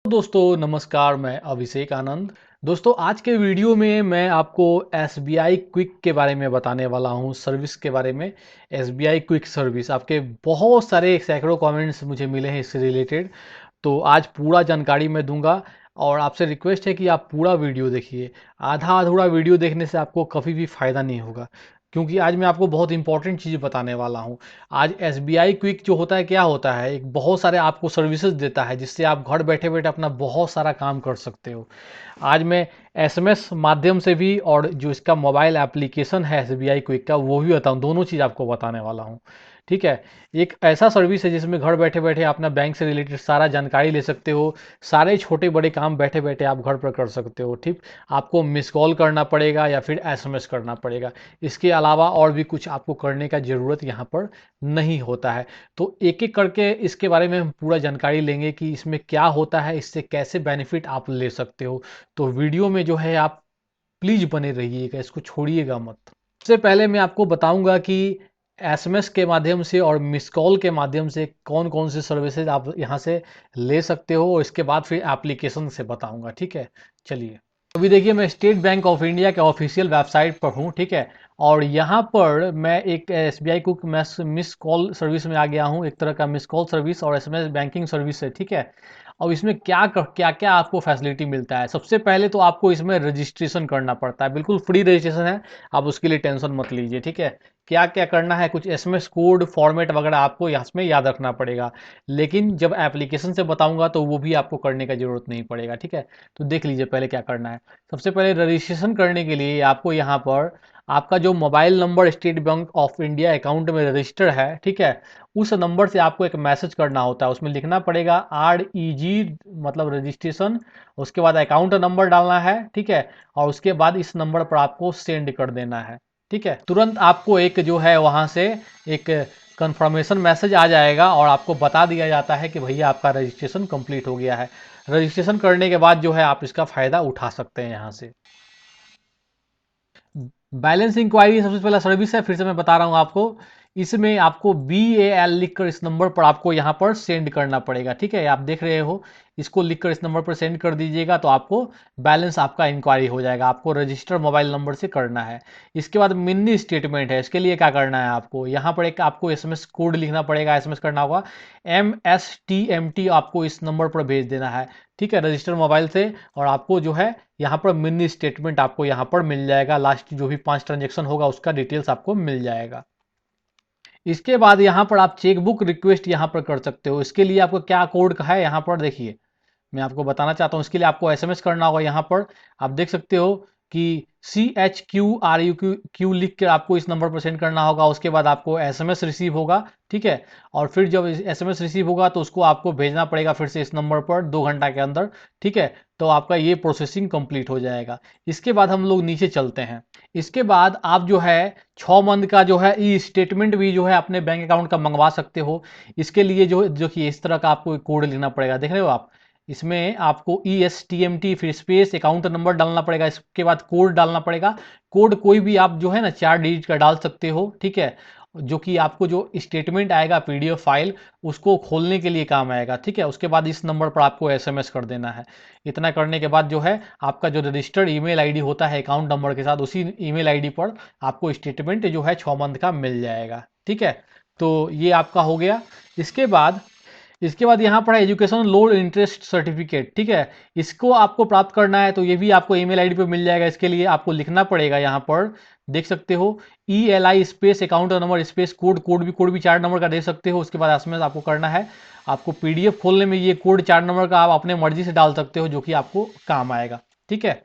दोस्तों नमस्कार, मैं अभिषेक आनंद। दोस्तों आज के वीडियो में मैं आपको एसबीआई क्विक के बारे में बताने वाला हूं, सर्विस के बारे में। एसबीआई क्विक सर्विस, आपके बहुत सारे सैकड़ों कमेंट्स मुझे मिले हैं इससे रिलेटेड, तो आज पूरा जानकारी मैं दूंगा। और आपसे रिक्वेस्ट है कि आप पूरा वीडियो देखिए। आधा अधूरा वीडियो देखने से आपको कभी भी फ़ायदा नहीं होगा, क्योंकि आज मैं आपको बहुत इंपॉर्टेंट चीज़ बताने वाला हूँ। आज एसबीआई क्विक जो होता है, क्या होता है, एक बहुत सारे आपको सर्विसेज देता है जिससे आप घर बैठे बैठे अपना बहुत सारा काम कर सकते हो। आज मैं एसएमएस माध्यम से भी और जो इसका मोबाइल एप्लीकेशन है एसबीआई क्विक का, वो भी बताऊँ, दोनों चीज़ आपको बताने वाला हूँ। ठीक है। एक ऐसा सर्विस है जिसमें घर बैठे बैठे अपना बैंक से रिलेटेड सारा जानकारी ले सकते हो। सारे छोटे बड़े काम बैठे बैठे आप घर पर कर सकते हो। ठीक, आपको मिस कॉल करना पड़ेगा या फिर एसएमएस करना पड़ेगा। इसके अलावा और भी कुछ आपको करने का ज़रूरत यहाँ पर नहीं होता है। तो एक एक करके इसके बारे में हम पूरा जानकारी लेंगे कि इसमें क्या होता है, इससे कैसे बेनिफिट आप ले सकते हो। तो वीडियो में जो है आप प्लीज़ बने रहिएगा, इसको छोड़िएगा मत। सबसे पहले मैं आपको बताऊंगा कि एसएमएस के माध्यम से और मिस कॉल के माध्यम से कौन कौन से सर्विसेज आप यहाँ से ले सकते हो, और इसके बाद फिर एप्लीकेशन से बताऊंगा। ठीक है, चलिए। अभी देखिए, मैं स्टेट बैंक ऑफ इंडिया के ऑफिशियल वेबसाइट पर हूँ। ठीक है, और यहाँ पर मैं एक एसबीआई को मिस कॉल सर्विस में आ गया हूँ। एक तरह का मिस कॉल सर्विस और एसएमएस बैंकिंग सर्विस है। ठीक है, अब इसमें क्या क्या आपको फैसिलिटी मिलता है। सबसे पहले तो आपको इसमें रजिस्ट्रेशन करना पड़ता है, बिल्कुल फ्री रजिस्ट्रेशन है, आप उसके लिए टेंशन मत लीजिए। ठीक है, क्या क्या करना है, कुछ एसएमएस कोड फॉर्मेट वगैरह आपको इसमें याद रखना पड़ेगा, लेकिन जब एप्लीकेशन से बताऊंगा तो वो भी आपको करने का जरूरत नहीं पड़ेगा। ठीक है, तो देख लीजिए पहले क्या करना है। सबसे पहले रजिस्ट्रेशन करने के लिए आपको यहाँ पर आपका जो mobile number state bank of India account में रजिस्टर है, ठीक है, उस नंबर से आपको एक मैसेज करना होता है। उसमें लिखना पड़ेगा REG, मतलब रजिस्ट्रेशन। उसके बाद अकाउंट नंबर डालना है। ठीक है, और उसके बाद इस नंबर पर आपको सेंड कर देना है। ठीक है, तुरंत आपको एक जो है वहाँ से एक कंफर्मेशन मैसेज आ जाएगा और आपको बता दिया जाता है कि भैया आपका रजिस्ट्रेशन कंप्लीट हो गया है। रजिस्ट्रेशन करने के बाद जो है आप इसका फ़ायदा उठा सकते हैं यहाँ से। बैलेंस इंक्वायरी सबसे पहला सर्विस है, फिर से मैं बता रहा हूं आपको। इसमें आपको BAL लिखकर इस नंबर पर आपको यहां पर सेंड करना पड़ेगा। ठीक है, आप देख रहे हो, इसको लिखकर इस नंबर पर सेंड कर दीजिएगा तो आपको बैलेंस आपका इंक्वायरी हो जाएगा। आपको रजिस्टर मोबाइल नंबर से करना है। इसके बाद मिनी स्टेटमेंट है, इसके लिए क्या करना है, आपको यहाँ पर एक आपको एसएमएस कोड लिखना पड़ेगा, एसएमएस करना होगा MSTMT, आपको इस नंबर पर भेज देना है। ठीक है, रजिस्टर मोबाइल से, और आपको जो है यहाँ पर मिनी स्टेटमेंट आपको यहाँ पर मिल जाएगा। लास्ट जो भी 5 ट्रांजेक्शन होगा उसका डिटेल्स आपको मिल जाएगा। इसके बाद यहाँ पर आप चेकबुक रिक्वेस्ट यहाँ पर कर सकते हो। इसके लिए आपको क्या कोड का है यहाँ पर देखिए, मैं आपको बताना चाहता हूँ। इसके लिए आपको एसएमएस करना होगा। यहाँ पर आप देख सकते हो कि CHQRUQ लिख कर आपको इस नंबर पर सेंड करना होगा। उसके बाद आपको एसएमएस रिसीव होगा। ठीक है, और फिर जब एसएमएस रिसीव होगा तो उसको आपको भेजना पड़ेगा फिर से इस नंबर पर 2 घंटा के अंदर। ठीक है, तो आपका ये प्रोसेसिंग कंप्लीट हो जाएगा। इसके बाद हम लोग नीचे चलते हैं। इसके बाद आप जो है 6 मंथ का जो है ई स्टेटमेंट भी जो है अपने बैंक अकाउंट का मंगवा सकते हो। इसके लिए जो कि इस तरह का आपको कोड लिखना पड़ेगा, देख रहे हो आप। इसमें आपको ESTMT फिर स्पेस अकाउंट नंबर डालना पड़ेगा। इसके बाद कोड डालना पड़ेगा। कोड कोई भी आप जो है ना 4 डिजिट का डाल सकते हो। ठीक है, जो कि आपको जो स्टेटमेंट आएगा PDF फाइल, उसको खोलने के लिए काम आएगा। ठीक है, उसके बाद इस नंबर पर आपको एसएमएस कर देना है। इतना करने के बाद जो है आपका जो रजिस्टर्ड ईमेल आईडी होता है अकाउंट नंबर के साथ, उसी ईमेल आईडी पर आपको स्टेटमेंट जो है 6 मंथ का मिल जाएगा। ठीक है, तो ये आपका हो गया। इसके बाद यहाँ पर है एजुकेशन लोन इंटरेस्ट सर्टिफिकेट। ठीक है, इसको आपको प्राप्त करना है तो ये भी आपको ईमेल आईडी पे मिल जाएगा। इसके लिए आपको लिखना पड़ेगा, यहाँ पर देख सकते हो, ELI space account number space code भी 4 नंबर का दे सकते हो। उसके बाद एसएमएस आपको करना है। आपको PDF खोलने में ये कोड 4 नंबर का आप अपने मर्जी से डाल सकते हो, जो कि आपको काम आएगा। ठीक है,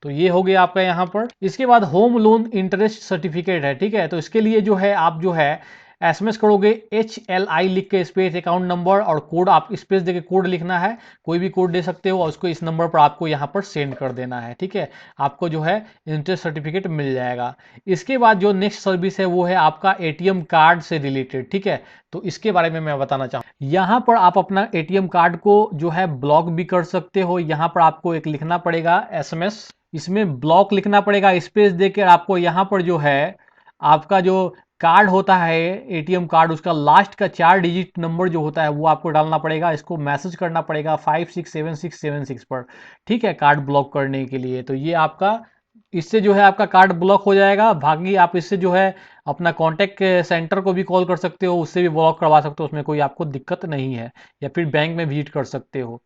तो ये हो गया आपका यहाँ पर। इसके बाद होम लोन इंटरेस्ट सर्टिफिकेट है। ठीक है, तो इसके लिए जो है आप जो है एसएमएस करोगे HLI लिख के स्पेस अकाउंट नंबर और कोड, आप स्पेस देके कोड लिखना है, कोई भी कोड दे सकते हो, और उसको इस नंबर पर आपको यहाँ पर सेंड कर देना है। ठीक है, आपको जो है इंटरेस्ट सर्टिफिकेट मिल जाएगा। इसके बाद जो नेक्स्ट सर्विस है वो है आपका ATM कार्ड से रिलेटेड। ठीक है, तो इसके बारे में मैं बताना चाहूँ। यहाँ पर आप अपना ATM कार्ड को जो है ब्लॉक भी कर सकते हो। यहाँ पर आपको एक लिखना पड़ेगा एसएमएस, इसमें ब्लॉक लिखना पड़ेगा, स्पेस देकर आपको यहाँ पर जो है आपका जो कार्ड होता है एटीएम कार्ड, उसका लास्ट का 4 डिजिट नंबर जो होता है वो आपको डालना पड़ेगा, इसको मैसेज करना पड़ेगा 567676 पर, ठीक है, कार्ड ब्लॉक करने के लिए। तो ये आपका, इससे जो है आपका कार्ड ब्लॉक हो जाएगा। बाकी आप इससे जो है अपना कॉन्टैक्ट सेंटर को भी कॉल कर सकते हो, उससे भी ब्लॉक करवा सकते हो, उसमें कोई आपको दिक्कत नहीं है, या फिर बैंक में विजिट कर सकते हो।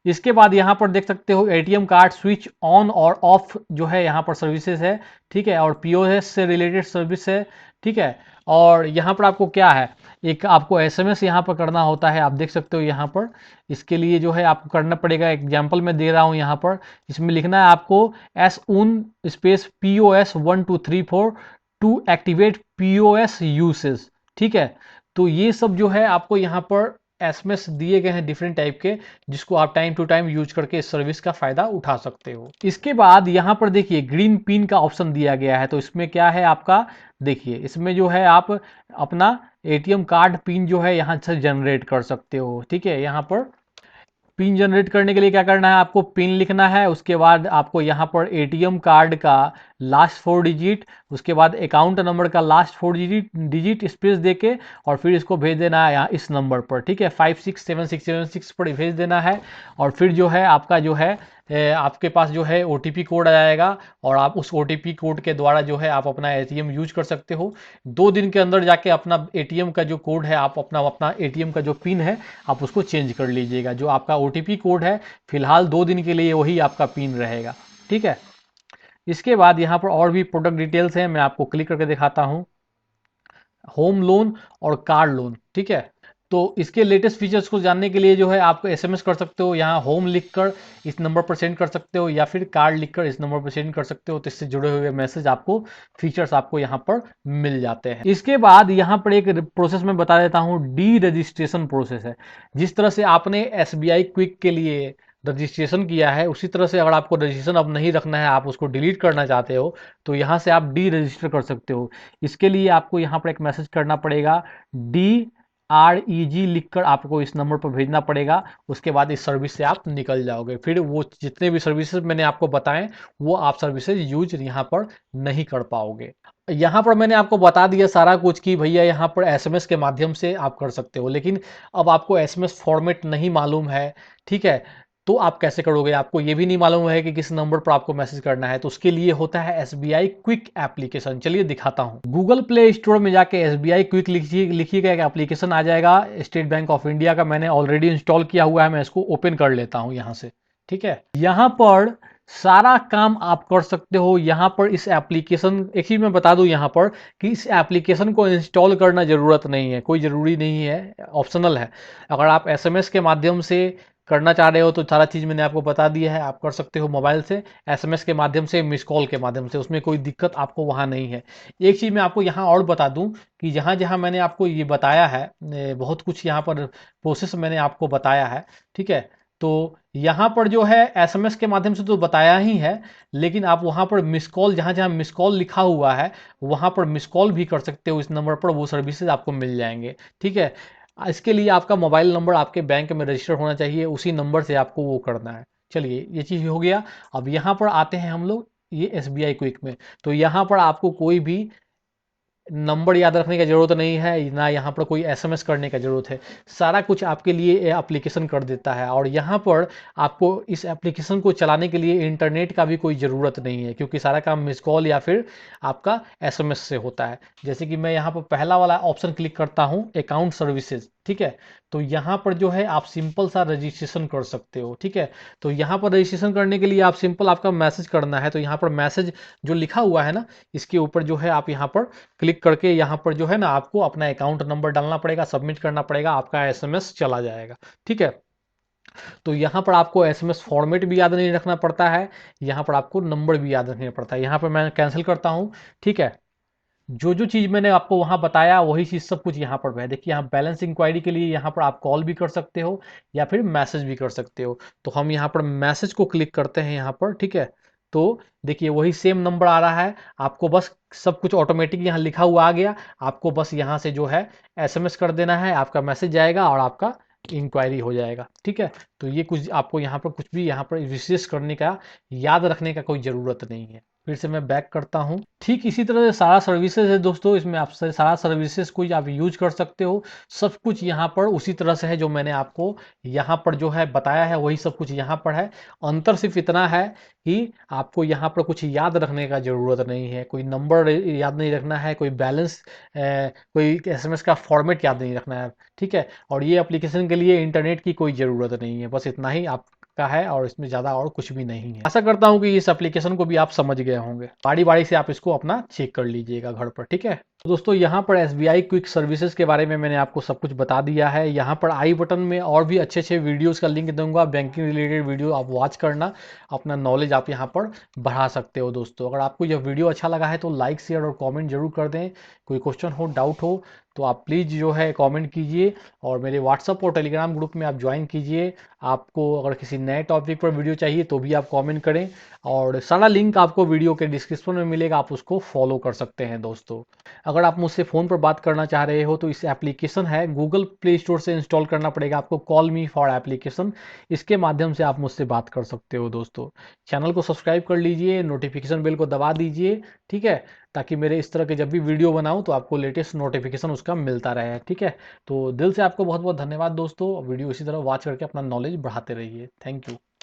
इसके बाद यहाँ पर देख सकते हो एटीएम कार्ड स्विच ऑन और ऑफ जो है यहाँ पर सर्विसेज है, ठीक है, और पीओएस से रिलेटेड सर्विस है, ठीक है। और यहाँ पर आपको क्या है, एक आपको एसएमएस यहाँ पर करना होता है, आप देख सकते हो यहाँ पर। इसके लिए जो है आपको करना पड़ेगा, एग्जाम्पल में दे रहा हूँ यहाँ पर, इसमें लिखना है आपको S on space POS 1234 to activate POS usage, ठीक है। तो ये सब जो है आपको यहाँ पर एसएमएस दिए गए हैं डिफरेंट टाइप के, जिसको आप टाइम टू टाइम यूज करके इस सर्विस का फायदा उठा सकते हो। इसके बाद यहाँ पर देखिए ग्रीन पिन का ऑप्शन दिया गया है, तो इसमें क्या है आपका, देखिए इसमें जो है आप अपना एटीएम कार्ड पिन जो है यहाँ से जनरेट कर सकते हो, ठीक है। यहाँ पर पिन जनरेट करने के लिए क्या करना है, आपको पिन लिखना है, उसके बाद आपको यहाँ पर एटीएम कार्ड का लास्ट 4 डिजिट, उसके बाद अकाउंट नंबर का लास्ट 4 डिजिट डिजिट स्पेस देके, और फिर इसको भेज देना है यहाँ इस नंबर पर, ठीक है, 567676 पर भेज देना है। और फिर जो है आपका जो है आपके पास जो है ओटीपी कोड आ जाएगा, और आप उस ओटीपी कोड के द्वारा जो है आप अपना एटीएम यूज कर सकते हो। 2 दिन के अंदर जाके अपना एटीएम का जो कोड है, आप अपना अपना एटीएम का जो पिन है आप उसको चेंज कर लीजिएगा। जो आपका ओटीपी कोड है फिलहाल 2 दिन के लिए वही आपका पिन रहेगा, ठीक है। इसके बाद यहाँ पर और भी प्रोडक्ट डिटेल्स हैं, मैं आपको क्लिक करके दिखाता हूँ। होम लोन और कार लोन, ठीक है। तो इसके लेटेस्ट फीचर्स को जानने के लिए जो है आप एसएमएस कर सकते हो, यहाँ होम लिखकर इस नंबर पर सेंड कर सकते हो, या फिर कार्ड लिखकर इस नंबर पर सेंड कर सकते हो। तो इससे जुड़े हुए मैसेज आपको, फीचर्स आपको यहाँ पर मिल जाते हैं। इसके बाद यहाँ पर एक प्रोसेस में बता देता हूँ, डी रजिस्ट्रेशन प्रोसेस है। जिस तरह से आपने एसबीआई क्विक के लिए रजिस्ट्रेशन किया है, उसी तरह से अगर आपको रजिस्ट्रेशन अब नहीं रखना है, आप उसको डिलीट करना चाहते हो, तो यहाँ से आप डी रजिस्टर कर सकते हो। इसके लिए आपको यहाँ पर एक मैसेज करना पड़ेगा, DREG लिखकर आपको इस नंबर पर भेजना पड़ेगा। उसके बाद इस सर्विस से आप निकल जाओगे, फिर वो जितने भी सर्विसेज मैंने आपको बताएं वो आप सर्विसेज यूज यहाँ पर नहीं कर पाओगे। यहाँ पर मैंने आपको बता दिया सारा कुछ कि भैया यहाँ पर एसएमएस के माध्यम से आप कर सकते हो, लेकिन अब आपको एसएमएस फॉर्मेट नहीं मालूम है, ठीक है, तो आप कैसे करोगे। आपको ये भी नहीं मालूम है कि किस नंबर पर आपको मैसेज करना है, तो उसके लिए होता है एसबीआई क्विक एप्लीकेशन। चलिए दिखाता हूँ। गूगल प्ले स्टोर में जाके एसबीआई क्विक लिखिएगा, एक एप्लीकेशन आ जाएगा स्टेट बैंक ऑफ इंडिया का, मैंने ऑलरेडी इंस्टॉल किया हुआ है, मैं इसको ओपन कर लेता हूँ यहाँ से, ठीक है। यहाँ पर सारा काम आप कर सकते हो। यहाँ पर इस एप्लीकेशन, एक चीज मैं बता दूं यहाँ पर कि इस एप्लीकेशन को इंस्टॉल करना जरूरत नहीं है, कोई ज़रूरी नहीं है, ऑप्शनल है। अगर आप एसएमएस के माध्यम से करना चाह रहे हो तो सारा चीज़ मैंने आपको बता दिया है, आप कर सकते हो मोबाइल से, एसएमएस के माध्यम से, मिस कॉल के माध्यम से, उसमें कोई दिक्कत आपको वहाँ नहीं है। एक चीज़ मैं आपको यहाँ और बता दूं कि जहाँ जहाँ मैंने आपको ये बताया है, बहुत कुछ यहाँ पर प्रोसेस मैंने आपको बताया है, ठीक है। तो यहाँ पर जो है एसएमएस के माध्यम से तो बताया ही है, लेकिन आप वहाँ पर मिस कॉल, जहाँ जहाँ मिस कॉल लिखा हुआ है वहाँ पर मिस कॉल भी कर सकते हो इस नंबर पर, वो सर्विसेज आपको मिल जाएंगे, ठीक है। इसके लिए आपका मोबाइल नंबर आपके बैंक में रजिस्टर होना चाहिए, उसी नंबर से आपको वो करना है। चलिए ये चीज़ हो गया। अब यहाँ पर आते हैं हम लोग ये एसबीआई क्विक में। तो यहाँ पर आपको कोई भी नंबर याद रखने की ज़रूरत नहीं है, ना यहाँ पर कोई एसएमएस करने का ज़रूरत है, सारा कुछ आपके लिए ये एप्लीकेशन कर देता है। और यहाँ पर आपको इस एप्लीकेशन को चलाने के लिए इंटरनेट का भी कोई ज़रूरत नहीं है, क्योंकि सारा काम मिस कॉल या फिर आपका एसएमएस से होता है। जैसे कि मैं यहाँ पर पहला वाला ऑप्शन क्लिक करता हूँ, अकाउंट सर्विसेज, ठीक है। तो यहाँ पर जो है आप सिंपल सा रजिस्ट्रेशन कर सकते हो, ठीक है। तो यहाँ पर रजिस्ट्रेशन करने के लिए आप सिंपल, आपका मैसेज करना है, तो यहाँ पर मैसेज जो लिखा हुआ है ना, इसके ऊपर जो है आप यहाँ पर क्लिक करके यहाँ पर जो है ना आपको अपना अकाउंट नंबर डालना पड़ेगा, सबमिट करना पड़ेगा, आपका एसएमएस चला जाएगा, ठीक है। तो यहाँ पर आपको एसएमएस फॉर्मेट भी याद नहीं रखना पड़ता है, यहाँ पर आपको नंबर भी याद रखना पड़ता है। यहाँ पर मैं कैंसिल करता हूँ, ठीक है। जो जो चीज़ मैंने आपको वहाँ बताया वही चीज़ सब कुछ यहाँ पर है। देखिए यहाँ बैलेंस इंक्वायरी के लिए यहाँ पर आप कॉल भी कर सकते हो या फिर मैसेज भी कर सकते हो। तो हम यहाँ पर मैसेज को क्लिक करते हैं यहाँ पर, ठीक है। तो देखिए वही सेम नंबर आ रहा है, आपको बस सब कुछ ऑटोमेटिक यहाँ लिखा हुआ आ गया, आपको बस यहाँ से जो है एसएमएस कर देना है, आपका मैसेज जाएगा और आपका इंक्वायरी हो जाएगा, ठीक है। तो ये कुछ आपको यहाँ पर कुछ भी यहाँ पर विशेष करने का, याद रखने का कोई ज़रूरत नहीं है। फिर से मैं बैक करता हूँ। ठीक इसी तरह से सारा सर्विसेज है दोस्तों, इसमें आप सारा सर्विसेज को आप यूज कर सकते हो। सब कुछ यहाँ पर उसी तरह से है जो मैंने आपको यहाँ पर जो है बताया है, वही सब कुछ यहाँ पर है। अंतर सिर्फ इतना है कि आपको यहाँ पर कुछ याद रखने का ज़रूरत नहीं है, कोई नंबर याद नहीं रखना है, कोई बैलेंस, कोई एसएमएस का फॉर्मेट याद नहीं रखना है। ठीक है, और ये एप्लीकेशन के लिए इंटरनेट की कोई ज़रूरत नहीं है, बस इतना ही आप का है और इसमें ज़्यादा और कुछ भी नहीं है। आशा करता हूँ कि इस एप्लीकेशन को भी आप समझ गए होंगे। बारी बारी से आप इसको अपना चेक कर लीजिएगा घर पर। ठीक है, तो दोस्तों यहाँ पर एसबीआई क्विक सर्विसेज के बारे में मैंने आपको सब कुछ बता दिया है। यहाँ पर आई बटन में और भी अच्छे अच्छे वीडियोस का लिंक दूंगा, बैंकिंग रिलेटेड वीडियो आप वॉच करना, अपना नॉलेज आप यहाँ पर बढ़ा सकते हो। दोस्तों अगर आपको यह वीडियो अच्छा लगा है तो लाइक शेयर और कमेंट जरूर कर दें। कोई क्वेश्चन हो, डाउट हो तो आप प्लीज़ जो है कमेंट कीजिए, और मेरे व्हाट्सअप और टेलीग्राम ग्रुप में आप ज्वाइन कीजिए। आपको अगर किसी नए टॉपिक पर वीडियो चाहिए तो भी आप कमेंट करें, और सारा लिंक आपको वीडियो के डिस्क्रिप्शन में मिलेगा, आप उसको फॉलो कर सकते हैं। दोस्तों अगर आप मुझसे फ़ोन पर बात करना चाह रहे हो तो इस एप्लीकेशन है, गूगल प्ले स्टोर से इंस्टॉल करना पड़ेगा आपको, कॉल मी फॉर एप्लीकेशन। इसके माध्यम से आप मुझसे बात कर सकते हो। दोस्तों चैनल को सब्सक्राइब कर लीजिए, नोटिफिकेशन बेल को दबा दीजिए। ठीक है, ताकि मेरे इस तरह के जब भी वीडियो बनाऊं तो आपको लेटेस्ट नोटिफिकेशन उसका मिलता रहे। ठीक है, तो दिल से आपको बहुत बहुत धन्यवाद दोस्तों। वीडियो इसी तरह वॉच करके अपना नॉलेज बढ़ाते रहिए। Thank you.